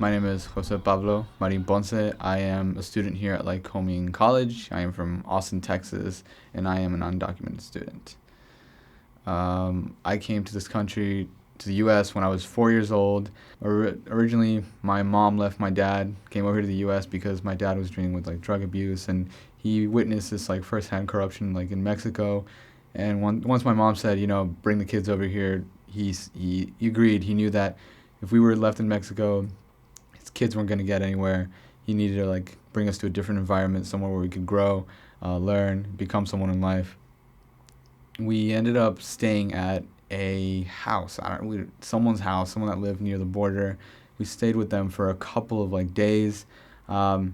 My name is Jose Pablo Marin Ponce. I am a student here at Lycoming College. I am from Austin, Texas, and I am an undocumented student. I came to this country, to the U.S., when I was 4 years old. Originally, my mom left my dad, came over to the U.S. because my dad was dealing with drug abuse, and he witnessed this firsthand corruption in Mexico. And once my mom said, bring the kids over here, he agreed. He knew that if we were left in Mexico, his kids weren't going to get anywhere. He needed to bring us to a different environment, somewhere where we could grow, learn, become someone in life. We ended up staying at a house, someone's house, someone that lived near the border. We stayed with them for a couple of days. To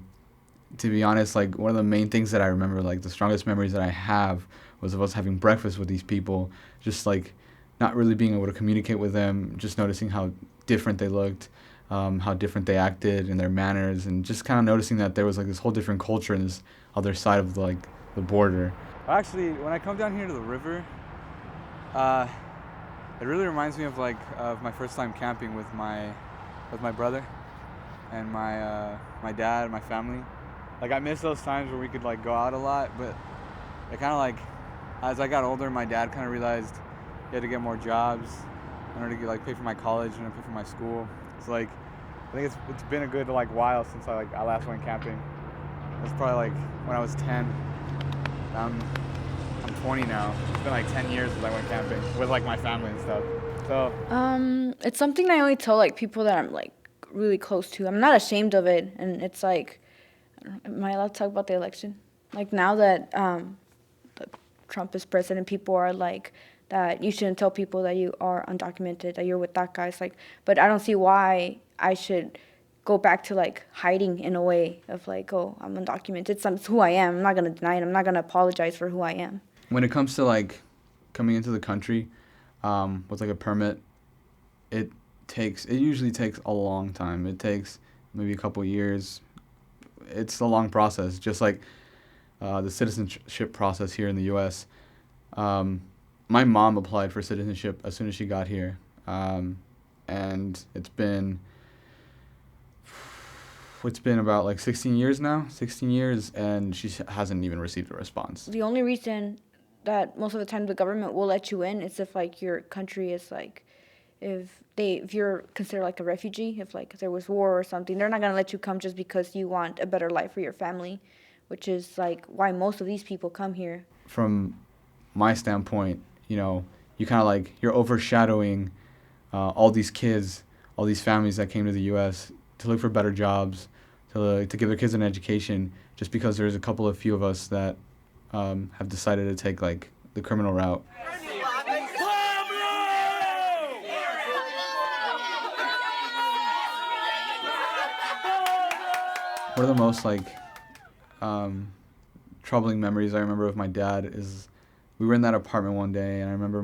be honest, one of the main things that I remember, the strongest memories that I have, was of us having breakfast with these people, just not really being able to communicate with them, just noticing how different they looked, how different they acted and their manners, and just kind of noticing that there was this whole different culture in this other side of the border. Actually, when I come down here to the river, it really reminds me of of my first time camping with my brother and my dad and my family. I miss those times where we could go out a lot, but it kind of as I got older, my dad kind of realized he had to get more jobs in order to pay for my college and pay for my school. So I think it's been a good while since I last went camping. It was probably when I was 10. I'm 20 now. It's been 10 years since I went camping with my family and stuff. So it's something I only tell people that I'm really close to. I'm not ashamed of it, and it's am I allowed to talk about the election? Now that Trump is president, people are that you shouldn't tell people that you are undocumented, that you're with that guy. It's but I don't see why I should go back to hiding in a way of oh, I'm undocumented. It's who I am. I'm not gonna deny it. I'm not gonna apologize for who I am. when it comes to coming into the country with a permit, it usually takes a long time. It takes maybe a couple years. It's a long process, just the citizenship process here in the U.S. My mom applied for citizenship as soon as she got here, and it's been about 16 years now, 16 years, and she hasn't even received a response. The only reason that most of the time the government will let you in is if your country is if you're considered a refugee, if there was war or something, they're not going to let you come just because you want a better life for your family, which is why most of these people come here. From my standpoint, you kind of you're overshadowing all these kids, all these families that came to the U.S. to look for better jobs, to give their kids an education, just because there's a couple of few of us that have decided to take the criminal route. One of the most troubling memories I remember of my dad is we were in that apartment one day, and I remember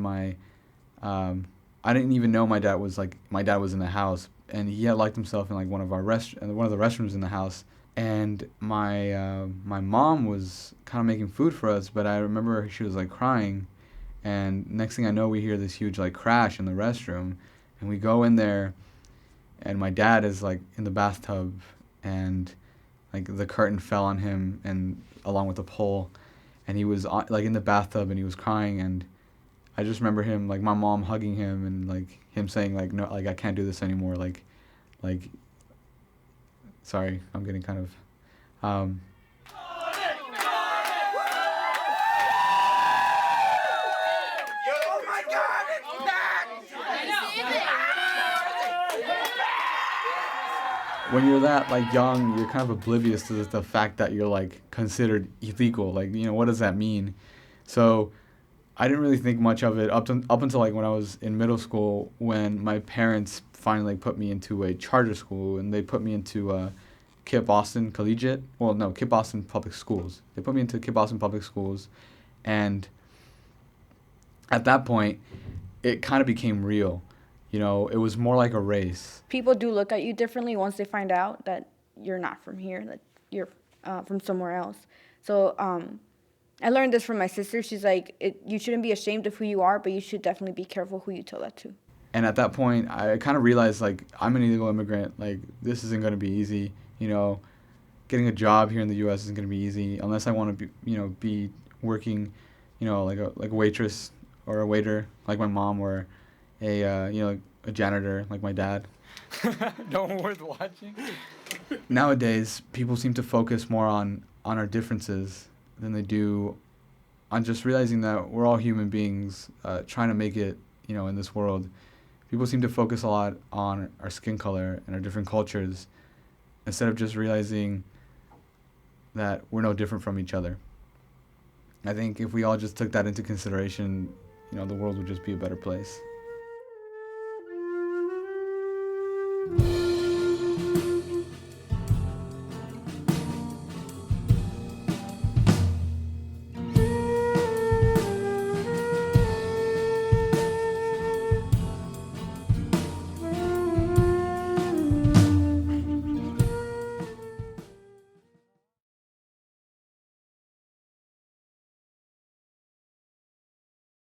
I didn't even know my dad was in the house, and he had locked himself in one of the restrooms in the house, and my mom was kind of making food for us, but I remember she was crying, and next thing I know, we hear this huge crash in the restroom, and we go in there, and my dad is in the bathtub, and the curtain fell on him, and along with the pole, and he was in the bathtub, and he was crying, and I just remember him, my mom hugging him, and him saying no, I can't do this anymore, sorry, I'm getting kind of when you're that young, you're kind of oblivious to the fact that you're considered illegal. What does that mean? So I didn't really think much of it up until when I was in middle school, when my parents finally put me into a charter school, and they put me into Kip Austin Collegiate. Well, no, Kip Austin Public Schools. They put me into Kip Austin Public Schools, and at that point, it kind of became real. It was more like a race. People do look at you differently once they find out that you're not from here, that you're from somewhere else. So I learned this from my sister. She's you shouldn't be ashamed of who you are, but you should definitely be careful who you tell that to. And at that point, I kind of realized like I'm an illegal immigrant. Like this isn't gonna be easy. You know, getting a job here in the U.S. isn't gonna be easy unless I want to be be working, like a waitress or a waiter like my mom, or a a janitor like my dad. No one worth watching. Nowadays, people seem to focus more on our differences than they do on just realizing that we're all human beings trying to make it, in this world. People seem to focus a lot on our skin color and our different cultures instead of just realizing that we're no different from each other. I think if we all just took that into consideration, the world would just be a better place.